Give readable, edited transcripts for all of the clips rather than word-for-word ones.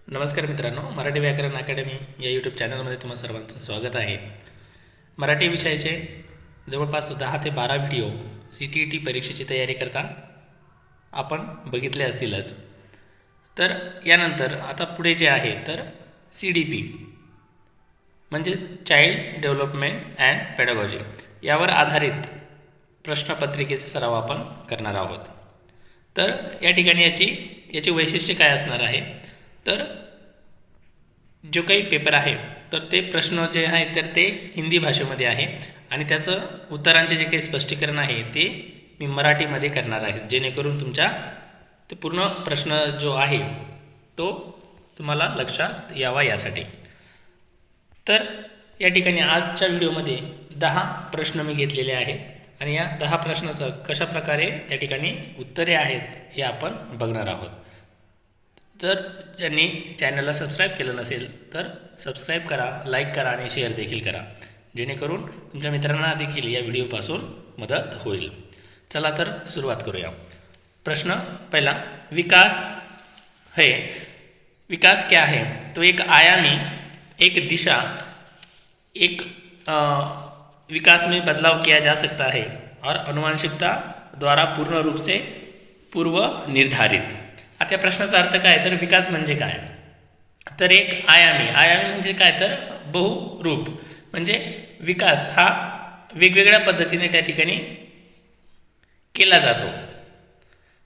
नमस्कार मित्रांनो, मराठी व्याकरण अकॅडमी या यूट्यूब चॅनलमध्ये तुम्हा सर्वांचं स्वागत आहे. मराठी विषयाचे जवळपास 10 ते 12 व्हिडिओ CTET परीक्षेची तयारी करता आपण बघितले असतीलच. तर यानंतर आता पुढे जे आहे तर CDP म्हणजेच चाइल्ड डेव्हलपमेंट अँड पेडागॉजी यावर आधारित प्रश्नपत्रिकेचा सराव आपण करणार आहोत. तर या ठिकाणी याची वैशिष्ट्य काय असणार आहे, तर जो काही पेपर आहे तर ते प्रश्न जे आहे तर ते हिंदी भाषेमध्ये आहे आणि त्याचं उत्तरांचे जे काही स्पष्टीकरण आहे ते मी मराठीमध्ये करणार आहे, जेणेकरून तुमच्या ते पूर्ण प्रश्न जो आहे तो तुम्हाला लक्षात यावा यासाठी. तर या ठिकाणी आजच्या व्हिडिओमध्ये 10 प्रश्न मी घेतलेले आहेत आणि या 10 प्रश्नाचं कशा प्रकारे त्या ठिकाणी उत्तरे आहेत हे आपण बघणार आहोत. जर ज्यांनी चॅनलला सबस्क्राईब केलं नसेल तर सबस्क्राईब करा, लाईक करा आणि शेअर देखील करा, जेणेकरून तुमच्या मित्रांना देखील या व्हिडिओपासून मदत होईल. चला तर सुरुवात करूया. प्रश्न पहिला, विकास है. विकास क्या है? तो एक आयामी, एक दिशा, एक विकास में बदलाव किया जा सकता है और आनुवंशिकता द्वारा पूर्ण रूप से पूर्व निर्धारित. आता या प्रश्नाचा अर्थ काय, तर विकास म्हणजे काय, तर एक आयामी म्हणजे काय, तर बहुरूप म्हणजे विकास हा वेगवेगळ्या पद्धतीने त्या ठिकाणी केला जातो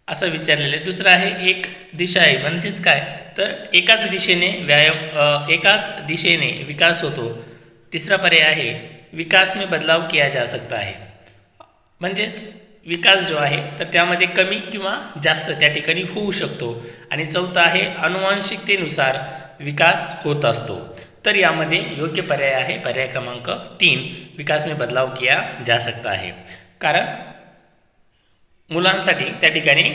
असं विचारलेलं आहे. दुसरं आहे एक दिशा आहे, म्हणजेच काय, तर एकाच दिशेने विकास होतो. तिसरा पर्याय आहे विकास में बदलाव किया जा सकता है, म्हणजेच विकास जो आहे तर त्यामध्ये कमी किंवा जास्त त्या ठिकाणी होऊ शकतो. आणि चौथा आहे आनुवंशिकतेनुसार विकास होत असतो. तर यामध्ये योग्य पर्याय आहे पर्याय क्रमांक 3, विकास में बदलाव किया जा सकता है. कारण मुलांसाठी त्या ठिकाणी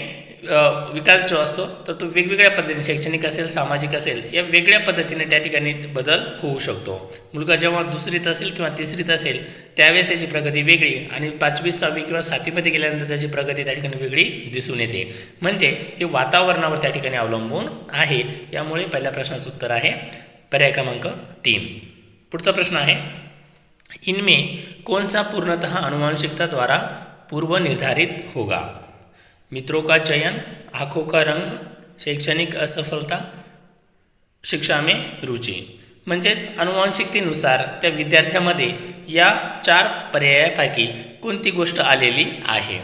विकास जो असतो तर तो वेगवेगळ्या पद्धतीने, शैक्षणिक असेल, सामाजिक असेल, या वेगळ्या पद्धतीने त्या ठिकाणी बदल होऊ शकतो. मुलगा जेव्हा दुसरीत असेल किंवा तिसरीत असेल त्यावेळेस त्याची प्रगती वेगळी आणि 5वी 6वी किंवा 7वीमध्ये गेल्यानंतर त्याची प्रगती त्या ठिकाणी वेगळी दिसून येते. म्हणजे हे वातावरणावर त्या ठिकाणी अवलंबून आहे. यामुळे पहिल्या प्रश्नाचं उत्तर आहे पर्याय क्रमांक 3. पुढचा प्रश्न आहे, इनमें कौन सा पूर्णतः आनुवंशिकता द्वारा पूर्व निर्धारित होगा? मित्रों का चयन, आँखों का रंग, शैक्षणिक असफलता, शिक्षा में रुचि. म्हणजेच आनुवंशिकतेनुसार त्या विद्यार्थ्यामध्ये या 4 पर्यायापैकी कोणती गोष्ट आलेली आहे.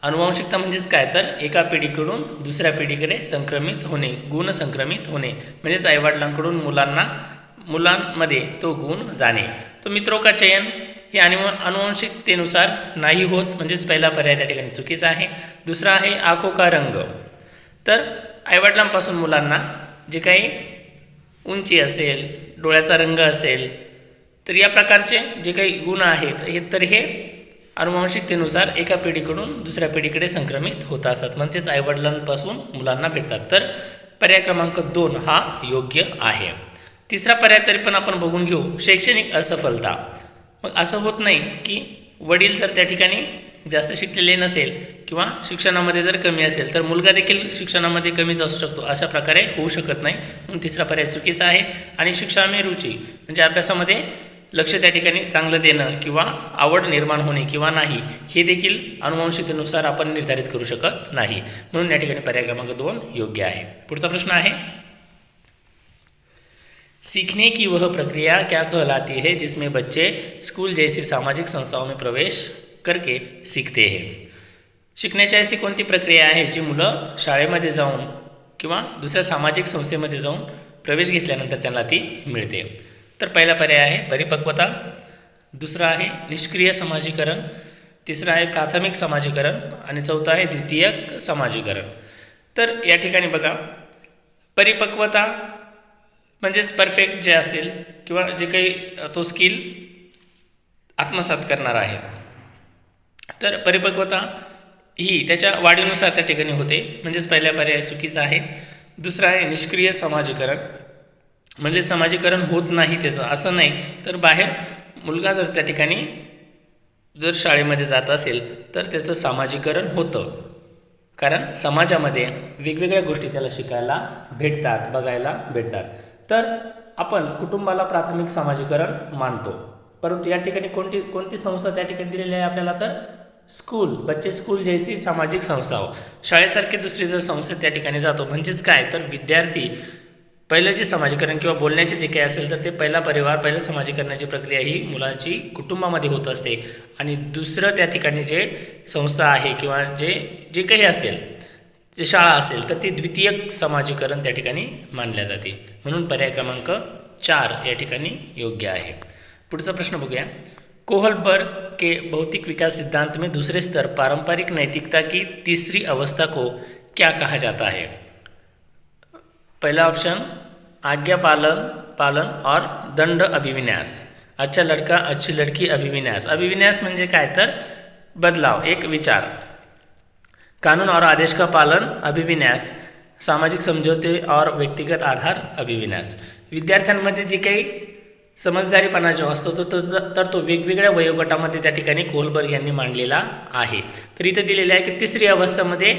आनुवंशिकता म्हणजेच काय, तर एका पिढीकडून दुसऱ्या पिढीकडे संक्रमित होणे, गुण संक्रमित होणे, म्हणजेच आईवडिलांकडून मुलांमध्ये तो गुण जाणे. तो मित्रों का चयन हे आनुवंशिकतेनुसार नाही होत, म्हणजेच पहिला पर्याय त्या ठिकाणी चुकीचा आहे. दुसरा आहे आँखों का रंग, तर आईवडिलांपासून मुलांना जे काही उंची असेल, डोळ्याचा रंग असेल, तर या प्रकारचे जे काही गुण आहेत हे आनुवंशिकतेनुसार एका पिढीकडून दुसऱ्या पिढीकडे संक्रमित होत असतात, म्हणजेच आईवडिलांपासून मुलांना भेटतात. तर पर्याय क्रमांक 2 हा योग्य आहे. तिसरा पर्याय तरी पण आपण बघून घेऊ, शैक्षणिक असफलता. मग असं होत नाही की वडील जर त्या ठिकाणी जास्त शिकलेले नसेल किंवा शिक्षणामध्ये जर कमी असेल तर मुलगा देखील शिक्षणामध्ये कमीच असू शकतो, अशा प्रकारे होऊ शकत नाही, म्हणून तिसरा पर्याय चुकीचा आहे. आणि शिक्षा में रुची म्हणजे अभ्यासामध्ये लक्ष त्या ठिकाणी चांगलं देणं किंवा आवड निर्माण होणे किंवा नाही, हे देखील आनुवंशिकतेनुसार आपण निर्धारित करू शकत नाही, म्हणून या ठिकाणी पर्याय क्रमांक 2 योग्य आहे. पुढचा प्रश्न आहे, सीखने की वह प्रक्रिया क्या कहलाती है जिसमें बच्चे स्कूल जैसी सामाजिक संस्थाओं में प्रवेश करके सीखते हैं? शिकण्याची अशी कोणती प्रक्रिया आहे जी मुलं शाळेमध्ये जाऊन किंवा दुसऱ्या सामाजिक संस्थेमध्ये जाऊन प्रवेश घेतल्यानंतर त्यांना ती मिळते? तर पहिला पर्याय आहे परिपक्वता, दुसरा आहे निष्क्रिय समाजीकरण, तिसरा आहे प्राथमिक समाजीकरण आणि चौथा आहे द्वितीयक समाजीकरण. तर या ठिकाणी बघा, परिपक्वता म्हणजेच परफेक्ट जे असेल किंवा जे काही तो स्किल आत्मसात करणार आहे, तर परिपक्वता ही त्याच्या वाढीनुसार त्या ठिकाणी होते, म्हणजेच पहिला पर्याय चुकीचा आहे. दुसरा आहे निष्क्रिय समाजीकरण, म्हणजे समाजीकरण होत नाही त्याचं, असं नाही तर बाहेर मुलगा जर त्या ठिकाणी जर शाळेमध्ये जात असेल तर त्याचं सामाजीकरण होतं, कारण समाजामध्ये वेगवेगळ्या गोष्टी त्याला शिकायला भेटतात, बघायला भेटतात. तर आपण कुटुंबाला प्राथमिक सामाजिकरण मानतो, परंतु या ठिकाणी कोणती संस्था त्या ठिकाणी दिलेली आहे आपल्याला, तर स्कूल, बच्चे स्कूल जैसी सामाजिक संस्था हो. शाळेसारखी दुसरी जर संस्था त्या ठिकाणी जातो, म्हणजेच काय तर विद्यार्थी पहिलं जे समाजीकरण किंवा बोलण्याचे जे काही असेल तर ते पहिला परिवार, पहिलं समाजीकरणाची प्रक्रिया ही मुलाची कुटुंबामध्ये होत असते, आणि दुसरं त्या ठिकाणी जे संस्था आहे किंवा जे काही असेल, जे शाळा असेल तर ती द्वितीयक समाजीकरण त्या ठिकाणी मानल्या जाते. म्हणून पर्याय क्रमांक 4 या ठिकाणी योग्य आहे. पुढचा प्रश्न बघूया. कोहलबर्ग के भौतिक विकास सिद्धांत में दूसरे स्तर पारंपरिक नैतिकता की तीसरी अवस्था को क्या कहा जाता है? पहला ऑप्शन आज्ञा पालन और दंड अभिविन्यास. अच्छा लड़का अच्छी लड़की अभिविन्यास. अभिविन्यास म्हणजे काय तर बदलाव, एक विचार. कानून और आदेश का पालन अभिविन्यास. सामाजिक समझौते और व्यक्तिगत आधार अभिविन्यास. विद्यार्थ्यांमध्ये जी काही समजदारीपणा जो असतो तर तो वेगवेगळ्या वयोगटामध्ये त्या ठिकाणी कोहलबर्ग यांनी मांडलेला आहे. तर इथे दिलेले आहे की तिसरी अवस्थेमध्ये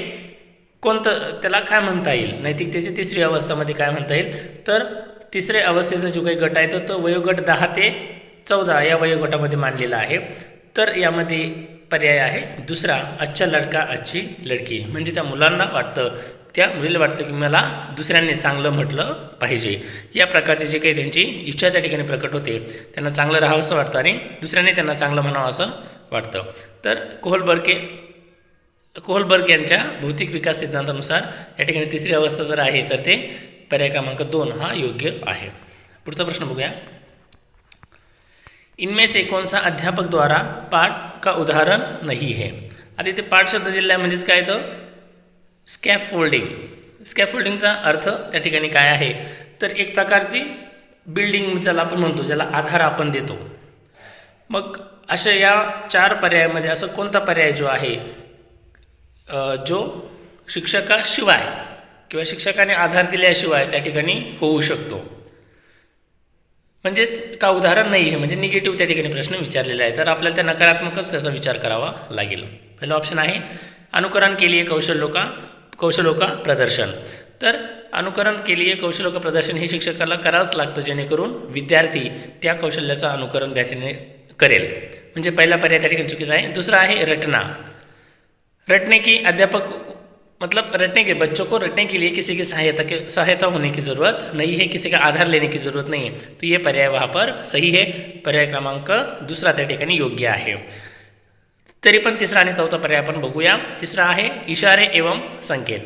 कोणतं त्याला काय म्हणता येईल, नैतिकतेची तिसरी अवस्थेमध्ये काय म्हणता येईल, तर तिसऱ्या अवस्थेचा जो काही गट आहे तो वयोगट 10 ते 14 या वयोगटामध्ये मांडलेला आहे. तर यामध्ये पर्याय आहे दुसरा, अच्छा लडका अच्छी लडकी. म्हणजे त्या मुलांना वाटतं, त्या मुलीला वाटतं की मला दुसऱ्यांनी चांगलं म्हटलं पाहिजे. या प्रकारचे जे काही त्यांची इच्छा त्या ठिकाणी प्रकट होते, त्यांना चांगलं राहावं असं वाटतं आणि दुसऱ्यांनी त्यांना चांगलं म्हणावं असं वाटतं. तर कोहलबर्ग यांच्या भौतिक विकास सिद्धांतानुसार या ठिकाणी तिसरी अवस्था जर आहे तर ते पर्याय क्रमांक 2 हा योग्य आहे. पुढचा प्रश्न बघूया. इनमें से कौन सा अध्यापक द्वारा पाठ का उदाहरण नहीं है? आता इथे पाठ शब्द दिलेला आहे, म्हणजेच काय तर स्कॅफोल्डिंग. स्कॅफोल्डिंगचा अर्थ त्या ठिकाणी काय आहे, तर एक प्रकारची बिल्डिंग ज्याला आपण म्हणतो, ज्याला आधार आपण देतो. मग अशा या 4 पर्यायामध्ये असं कोणता पर्याय जो आहे जो शिक्षकाशिवाय किंवा शिक्षकाने आधार दिल्याशिवाय त्या ठिकाणी होऊ शकतो, म्हणजेच का उदाहरण नाही आहे, म्हणजे निगेटिव्ह त्या ठिकाणी प्रश्न विचारलेला आहे. तर आपल्याला त्या नकारात्मकच त्याचा विचार करावा लागेल. पहिला ऑप्शन आहे अनुकरण के लिए कौशलों का प्रदर्शन. तर अनुकरण के लिए कौशलों का प्रदर्शन हे शिक्षकाला करावंच लागतं, जेणेकरून विद्यार्थी त्या कौशल्याचं अनुकरण त्या ठिकाणी करेल. म्हणजे पहिला पर्याय त्या ठिकाणी चुकीचा आहे. दुसरा आहे रटने की रटने के बच्चों को रटने के लिए किसी की सहायता होने की ज़रूरत नहीं है, किसी का आधार लेने की ज़रूरत नहीं है. तो ये पर्याय वहाँ पर सही है. पर्याय क्रमांक 2 त्या ठिकाणी योग्य आहे. तरी पण तिसरा आणि चौथा पर्याय आपण बघूया. तिसरा आहे इशारे एवं संकेत.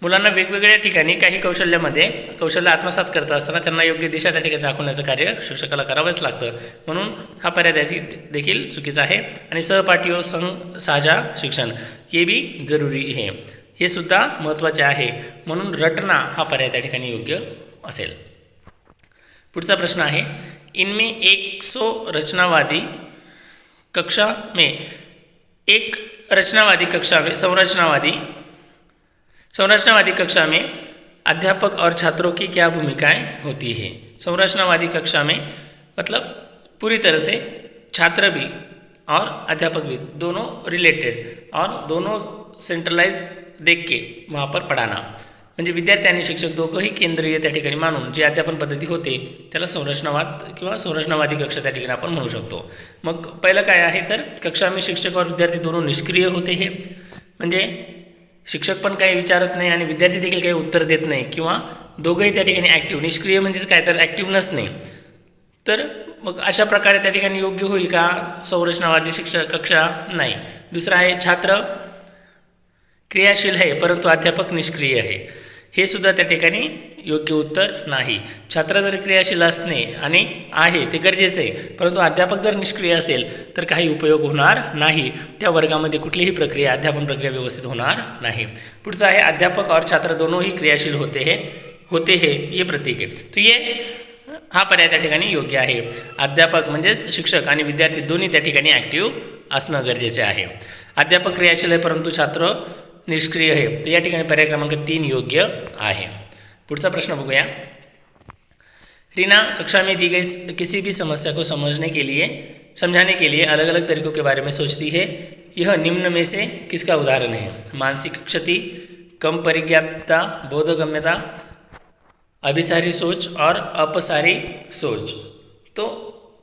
मुलांना वेगवेगळ्या ठिकाणी काही कौशल्य आत्मसात करत असताना त्यांना योग्य दिशा त्या ठिकाणी दाखवण्याचं कार्य शिक्षकाला करावंच लागतं. म्हणून हा पर्याय त्याची देखील चुकीचा आहे. आणि सहपाठीयो संग साझा शिक्षण हे भी जरुरी आहे, हे सुद्धा महत्त्वाचे आहे. म्हणून रटना हा पर्याय त्या ठिकाणी योग्य असेल. पुढचा प्रश्न आहे इनमें एक रचनावादी कक्षा में अध्यापक और छात्रों की क्या भूमिकाएं होती है? संरचनावादी कक्षा में मतलब पूरी तरह से छात्र भी और अध्यापक भी दोनों रिलेटेड और दोनों सेंट्रलाइज देख के वहाँ पर पढ़ाना. म्हणजे विद्यार्थी आणि शिक्षक दोघंही केंद्रीय त्या ठिकाणी मानून जी अध्यापन पद्धती होते त्याला संरचनावाद किंवा संरचनावादी कक्षा त्या ठिकाणी आपण म्हणू शकतो. मग पहिलं काय आहे तर कक्षा में शिक्षक और विद्यार्थी दोनों निष्क्रिय होते हे, म्हणजे शिक्षक पण काही विचारत नाही आणि विद्यार्थी देखील काही उत्तर देत नाही, किंवा दोघंही त्या ठिकाणी ॲक्टिव्ह. निष्क्रिय म्हणजेच काय तर ॲक्टिव्हनेस नाही. तर मग अशा प्रकारे त्या ठिकाणी योग्य होईल का संरचनावादी शिक्षक कक्षा? नाही. दुसरा आहे छात्र क्रियाशील आहे परंतु अध्यापक निष्क्रिय आहे, हे सुद्धा त्या ठिकाणी योग्य उत्तर नाही. छात्र जर क्रियाशील असणे आणि आहे ते गरजेचे आहे, परंतु अध्यापक जर निष्क्रिय असेल तर काही उपयोग होणार नाही. त्या वर्गामध्ये कुठलीही प्रक्रिया अध्यापन प्रक्रिया व्यवस्थित होणार नाही. पुढचा आहे अध्यापक और छात्र दोनों ही क्रियाशील होते हैं ये प्रतीक आहे. तो ये हा पर्याय त्या ठिकाणी योग्य आहे. अध्यापक म्हणजेच शिक्षक आणि विद्यार्थी दोन्ही त्या ठिकाणी ॲक्टिव्ह असणं गरजेचे आहे. अध्यापक क्रियाशील आहे परंतु छात्र निष्क्रिय है, तो या ठिकाणी पर्याय क्रमांक 3 योग्य आहे. पुढचा प्रश्न बघूया. रीना कक्षा में दी गई किसी भी समस्या को समझाने के लिए अलग अलग तरीकों के बारे में सोचती है. यह निम्न में से किसका उदाहरण है? मानसिक क्षति, कम परिज्ञातता, बोधगम्यता, अभिसारी सोच और अपसारी सोच.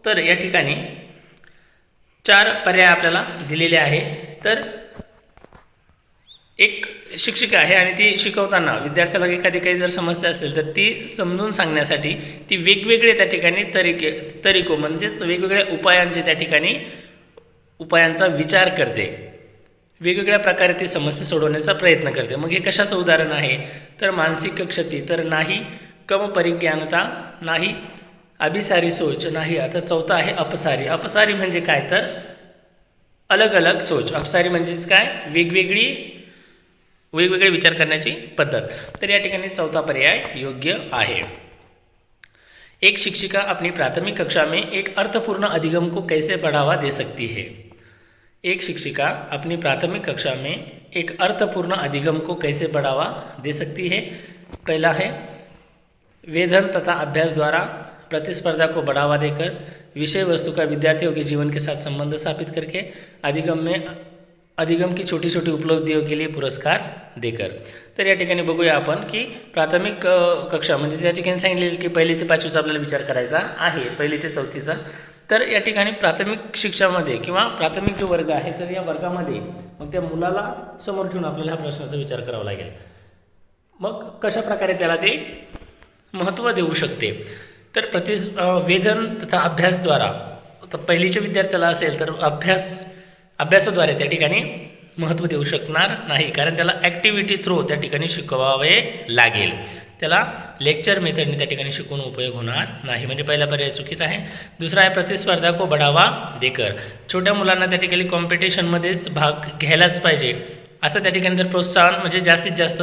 तर या ठिकाणी 4 पर्याय आपल्याला दिलेले आहे. तर एक शिक्षिका आहे आणि ती शिकवताना विद्यार्थ्याला एखादी काही जर समस्या असेल तर ती समजून सांगण्यासाठी ती वेगवेगळे त्या ठिकाणी तरीको म्हणजेच वेगवेगळ्या उपायांचे त्या ठिकाणी उपायांचा विचार करते. वेगवेगळ्या प्रकारे ती समस्या सोडवण्याचा प्रयत्न करते. मग हे कशाचं उदाहरण आहे? तर मानसिक क्षती तर नाही, कम परिज्ञानता नाही, अभिसारी सोच नाही. आता चौथा आहे अपसारी. अपसारी म्हणजे काय? तर अलग अलग सोच. अपसारी म्हणजेच काय? वेगवेगळे विचार करण्याची पद्धत. तर या ठिकाणी चौथा पर्याय योग्य आहे. एक शिक्षिका अपनी प्राथमिक कक्षा में एक अर्थपूर्ण अधिगम को कैसे बढ़ावा दे सकती है? एक शिक्षिका अपनी प्राथमिक कक्षा में एक अर्थपूर्ण अधिगम को कैसे बढ़ावा दे सकती है? पहला है वेधन तथा अभ्यास द्वारा प्रतिस्पर्धा को बढ़ावा देकर, विषय वस्तु का विद्यार्थियों के जीवन के साथ संबंध स्थापित करके, अधिगम की छोटी छोटी उपलब्धियों के लिए पुरस्कार देकर. तर या ठिकाणी बघूया आपण की प्राथमिक कक्षा म्हणजे त्या ठिकाणी सांगितलेलं की 1ली ते 5वीचा आपल्याला विचार करायचा आहे, 1ली ते 4थीचा. तर या ठिकाणी प्राथमिक शिक्षामध्ये किंवा प्राथमिक जो वर्ग आहे तर या वर्गामध्ये मग त्या मुलाला समोर ठेवून आपल्याला हा प्रश्नाचा विचार करावा लागेल. मग कशा प्रकारे त्याला ते महत्त्व देऊ शकते? तर वेधन तथा अभ्यासद्वारा, तर 1लीच्या विद्यार्थ्याला असेल तर अभ्यासाद्वारे त्या ठिकाणी महत्त्व देऊ शकणार नाही, कारण त्याला ॲक्टिव्हिटी थ्रू त्या ठिकाणी शिकवावे लागेल. त्याला लेक्चर मेथडने त्या ठिकाणी शिकवून उपयोग होणार नाही. म्हणजे पहिला पर्याय चुकीचा आहे. दुसरा आहे प्रतिस्पर्धा को बढ़ावा देकर. छोट्या मुलांना त्या ठिकाणी कॉम्पिटिशनमध्येच भाग घ्यायलाच पाहिजे असं त्या ठिकाणी जर प्रोत्साहन म्हणजे जास्तीत जास्त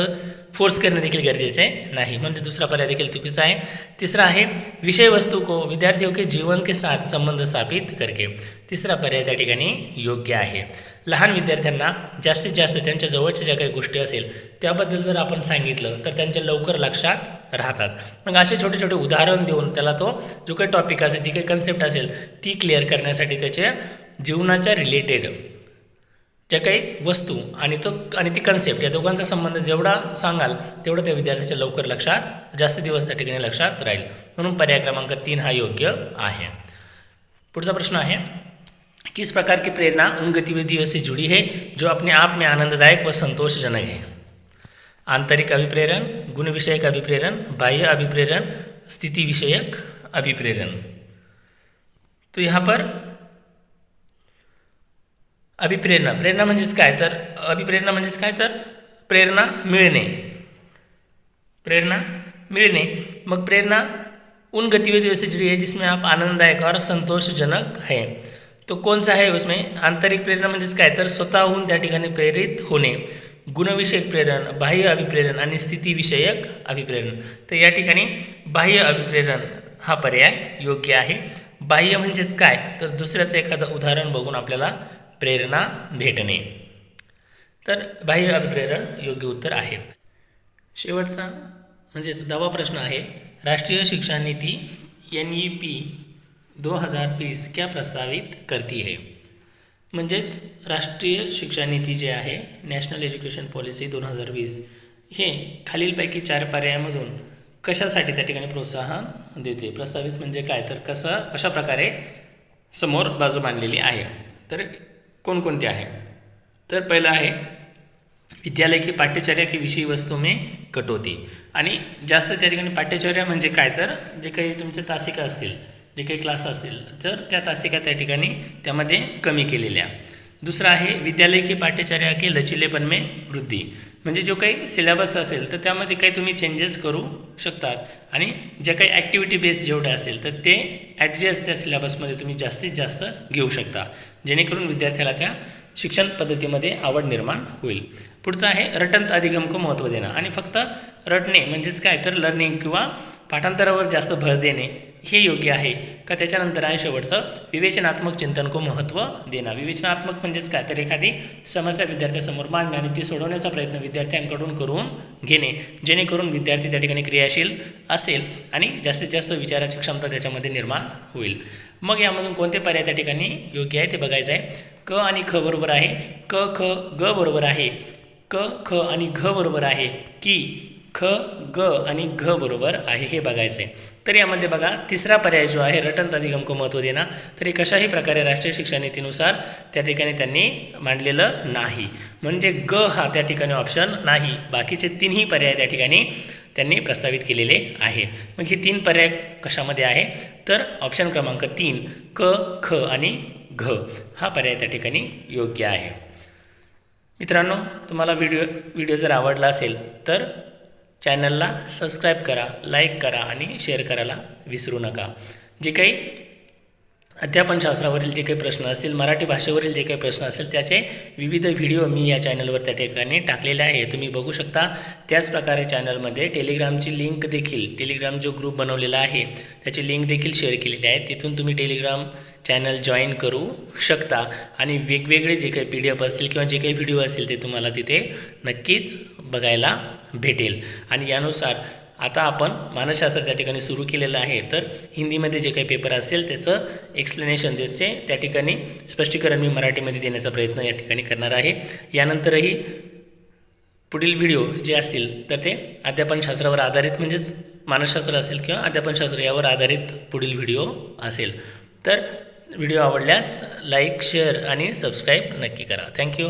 फोर्स करणे देखील गरजेचे नाही. म्हणजे दुसरा पर्याय देखील चुकीचा आहे. तिसरा आहे विषय वस्तु को विद्यार्थियों के जीवन के साथ संबंध स्थापित करके. तिसरा पर्याय त्या ठिकाणी योग्य आहे. लहान विद्यार्थ्यांना जास्तीत जास्त त्यांच्या जवळच्या ज्या काही गोष्टी असेल त्याबद्दल जर आपण सांगितलं तर त्यांच्या लवकर लक्षात राहतात. मग असे छोटे छोटे उदाहरण देऊन त्याला तो जो काही टॉपिक असेल, जी काही कन्सेप्ट असेल ती क्लिअर करण्यासाठी त्याच्या जीवनाच्या रिलेटेड ज्या काही वस्तू आणि ती कन्सेप्ट या दोघांचा संबंध जेवढा सांगाल तेवढं त्या विद्यार्थ्याच्या लवकर लक्षात, जास्त दिवस त्या ठिकाणी लक्षात राहील. म्हणून पर्याय क्रमांक 3 हा योग्य आहे. पुढचा प्रश्न आहे किस प्रकार की प्रेरणा उन गतिविधियों से जुड़ी है जो अपने आप में आनंददायक व संतोषजनक है? आंतरिक अभिप्रेरण, गुण विषयक अभिप्रेरण, बाह्य अभिप्रेरण, स्थिति विषयक अभिप्रेरण. तो यहाँ पर प्रेरणा म्हणजेच काय? तर अभिप्रेरणा म्हणजेच काय? तर प्रेरणा मिळणे. मग प्रेरणा उन गतिविधियों से जुड़ी है जिसमें आप आनंददायक और संतोषजनक है. तो कौन सा है उसमें? आंतरिक प्रेरणा म्हणजेच काय? तर स्वतःहून त्या ठिकाणी प्रेरित होणे. गुणविषयक प्रेरण, बाह्य अभिप्रेरण आणि स्थितीविषयक अभिप्रेरण. तर या ठिकाणी बाह्य अभिप्रेरण हा पर्याय योग्य आहे. बाह्य म्हणजेच काय? तर दुसऱ्याचं एखादं उदाहरण बघून आपल्याला प्रेरणा भेटणे. तर बाह्य अभिप्रेरण योग्य उत्तर आहे. शेवटचा म्हणजेच 10वा प्रश्न आहे राष्ट्रीय शिक्षा नीति NEP 2020 क्या प्रस्तावित करती है? म्हणजेच राष्ट्रीय शिक्षा नीती जे आहे नॅशनल एज्युकेशन पॉलिसी 2020 हे खालीलपैकी 4 पर्यायामधून कशासाठी त्या ठिकाणी प्रोत्साहन देते? प्रस्तावित म्हणजे काय? तर कशा प्रकारे समोर बाजू मांडलेली आहे. तर कोणकोणते आहे? तर पहिला आहे विद्यालय की पाठ्यचर्या की विषय वस्तू में कटौती. आणि जास्त त्या ठिकाणी पाठ्यचर्या म्हणजे काय? तर जे काही तुमचे तासिका असतील, जे काही क्लास असतील तर त्या तासिका त्या ठिकाणी त्यामध्ये कमी केलेल्या. दुसरा आहे विद्यालय की पाठ्यचर्या के लचीलेपन में वृद्धी. म्हणजे जो काही सिलेबस असेल तर त्यामध्ये काही तुम्ही चेंजेस करू शकतात आणि ज्या काही ॲक्टिव्हिटी बेस जेवढे असेल तर ते ॲडजस्ट त्या सिलेबसमध्ये तुम्ही जास्तीत जास्त घेऊ शकता, जेणेकरून विद्यार्थ्याला त्या शिक्षण पद्धतीमध्ये आवड निर्माण होईल. पुढचं आहे रटंत अधिगम को महत्त्व देणं. आणि फक्त रटणे म्हणजेच काय? तर लर्निंग किंवा पाठांतरावर जास्त भर देणे हे योग्य आहे का? त्याच्यानंतर आहे शेवटचं विवेचनात्मक चिंतन को महत्त्व देणं. विवेचनात्मक म्हणजेच काय? तर एखादी समस्या विद्यार्थ्यासमोर मांडणे आणि ती सोडवण्याचा प्रयत्न विद्यार्थ्यांकडून करून घेणे, जेणेकरून विद्यार्थी त्या ठिकाणी क्रियाशील असेल आणि जास्तीत जास्त विचाराची क्षमता त्याच्यामध्ये निर्माण होईल. मग यामधून कोणते पर्याय त्या ठिकाणी योग्य आहे ते बघायचं आहे. क आणि ख बरोबर आहे, क ख ग बरोबर आहे, क ख आणि घ बरोबर आहे, की ख ग आणि घ बरोबर आहे हे बघायचं आहे. तर यामध्ये बघा तिसरा पर्याय जो आहे रटंत अधिगमक महत्त्व देना, तर हे कशाही प्रकारे राष्ट्रीय शिक्षा नीतीनुसार त्या ठिकाणी त्यांनी मांडलेलं नाही. म्हणजे ग हा त्या ठिकाणी ऑप्शन नाही, बाकीचे तिन्ही पर्याय त्या ठिकाणी त्यांनी प्रस्तावित केलेले आहे. मग हे तीन पर्याय कशामध्ये आहे, तर ऑप्शन क्रमांक 3 क ख आणि घ हा पर्याय त्या ठिकाणी योग्य आहे. मित्रांनो, तुम्हाला व्हिडिओ जर आवडला असेल तर चॅनलला सबस्क्राईब करा, लाईक करा आणि शेअर करायला विसरू नका. जे काही अध्यापनशास्त्रावरील जे काही प्रश्न असतील, मराठी भाषेवरील जे काही प्रश्न असेल त्याचे विविध व्हिडिओ मी या चॅनलवर त्या ठिकाणी टाकलेले आहे, तुम्ही बघू शकता. त्याच प्रकारे चॅनलमध्ये टेलिग्रामची लिंक देखील, टेलिग्राम जो ग्रुप बनवलेला आहे त्याची लिंक देखील शेअर केलेली आहे, तिथून तुम्ही टेलिग्राम चॅनल जॉईन करू शकता आणि वेगवेगळे जे काही PDF असतील किंवा जे काही व्हिडिओ असतील ते तुम्हाला तिथे नक्कीच बघायला भेटेल. आणि यानुसार आता आपण मानसशास्त्र त्या ठिकाणी सुरू केलेलं आहे, तर हिंदीमध्ये जे काही पेपर असेल त्याचं एक्सप्लेनेशन, त्याचे त्या ठिकाणी स्पष्टीकरण मी मराठीमध्ये देण्याचा प्रयत्न या ठिकाणी करणार आहे. यानंतरही पुढील व्हिडिओ जे असतील तर ते अध्यापनशास्त्रावर आधारित, म्हणजेच मानसशास्त्र असेल किंवा अध्यापनशास्त्र यावर आधारित पुढील व्हिडिओ असेल. तर व्हिडिओ आवडल्यास लाईक, शेअर आणि सबस्क्राईब नक्की करा. थँक्यू.